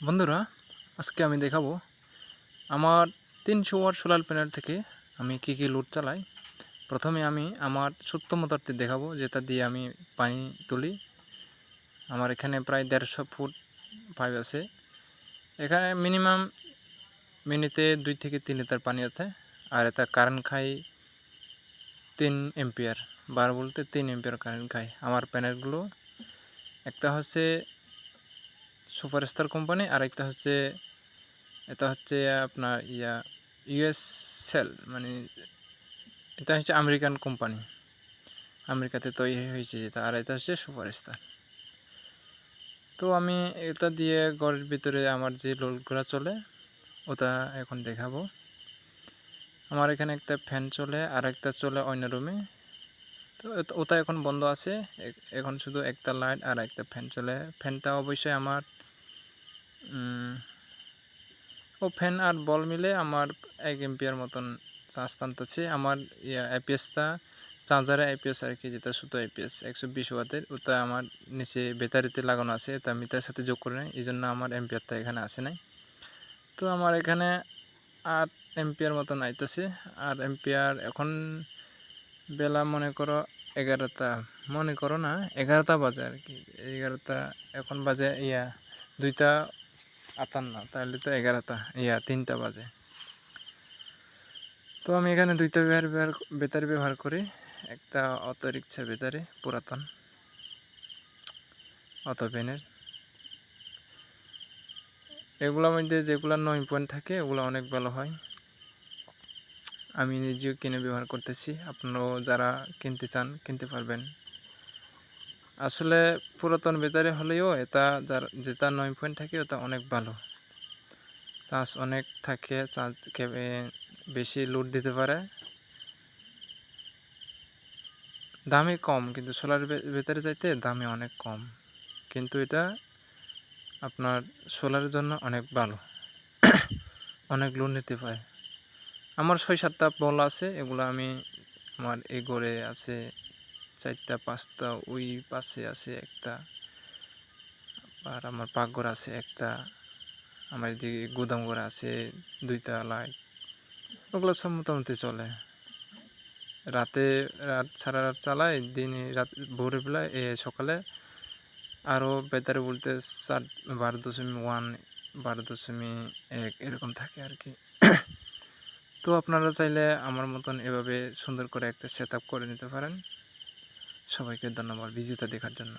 বন্ধুরা, আজকে আমি দেখাবো আমার 300 ওয়াট সোলার প্যানেল থেকে আমি কি লোড চালাই। প্রথমে আমি আমার ছোট্ট মোটরটি দেখাবো, যেটা দিয়ে আমি পানি তুলি। আমার এখানে প্রায় 150 ফুট পাইপ আছে। এখানে মিনিমাম মিনিটে 2 থেকে 3 লিটার পানি আছে। আর এটা কারেন্ট খাই 3 এম্পিয়ার, বার বলতে 3 এম্পিয়ার কারেন্ট খাই আমার প্যানেলগুলো। একটা হচ্ছে সুপারস্টার কোম্পানি, আর একটা হচ্ছে এটা হচ্ছে আপনার ইউএস সেল, মানে এটা হচ্ছে আমেরিকান কোম্পানি, আমেরিকাতে তৈরি হয়েছে যেটা। আর এটা হচ্ছে সুপারস্টার। তো আমি এটা দিয়ে ঘরের ভিতরে আমার যে লোডগুলো চলে ওটা এখন দেখাবো। আমার এখানে একটা ফ্যান চলে, আর একটা চলে অন্য রুমে। তো ওটা এখন বন্ধ আছে, এখন শুধু একটা লাইট আর একটা ফ্যান চলে। ফ্যানটা অবশ্যই আমার ফ্যান আর বল মিলে আমার 1 এম্পিয়ার মতন চার্জ টানতেছে। আমার আইপিএসটা চার্জারে আইপিএস আর কি, যেটা শুধু আইপিএস 120 ওয়াটের, ওটা আমার নিচে ব্যাটারিতে লাগানো আছে, এটা মিটারের সাথে যোগ করে নেয়, এই জন্য আমার এম্পিয়ারটা এখানে আসে নাই। তো আমার এখানে 8 এম্পিয়ার মতন আইতেছে। আর এম্পিয়ার এখন বেলা মনে করো 11টা, মনে করো না 11টা বাজে আর কি। 11টা এখন বাজে 2টা 58, তাহলে তো 11টা 3টা বাজে। তো আমি এখানে 2টা ব্যাটারি ব্যবহার করি। একটা অটো রিক্সা ব্যাটারি, পুরাতন অটো ভ্যানের। এগুলোর মধ্যে যেগুলো 9 পয়েন্ট থাকে ওগুলো অনেক ভালো হয়। আমি নিজেও কিনে ব্যবহার করতেছি, আপনারাও যারা কিনতে চান কিনতে পারবেন। আসলে পুরাতন ব্যাটারি হলেও এটা যেটা 9 পয়েন্ট থাকে ওটা অনেক ভালো, চার্জ অনেক থাকে, চার্জ বেশি লোড দিতে পারে। দামে কম, কিন্তু সোলার ব্যাটারি চাইতে দামে অনেক কম, কিন্তু এটা আপনার সোলারের জন্য অনেক ভালো, অনেক লোড নিতে পারে। আমার 6-7টা বল আছে, এগুলো আমি আমার এই ঘরে আছে 4টা 5টা, ওই পাশে আছে একটা, আর আমার পাকঘর আছে একটা, আমার যে গুদাম ঘরে আছে 2টা লাইট। ওগুলো সব মোটামুটি চলে। রাত সারা রাত চালায়, দিনে রাত ভোরের বেলায় সকালে আরও ব্যাটারি বলতে 12.1 12.1 এরকম থাকে আর কি। তো আপনারা চাইলে আমার মতন এভাবে সুন্দর করে একটা সেট আপ করে নিতে পারেন। সবাইকে ধন্যবাদ ভিডিওটা দেখার জন্য।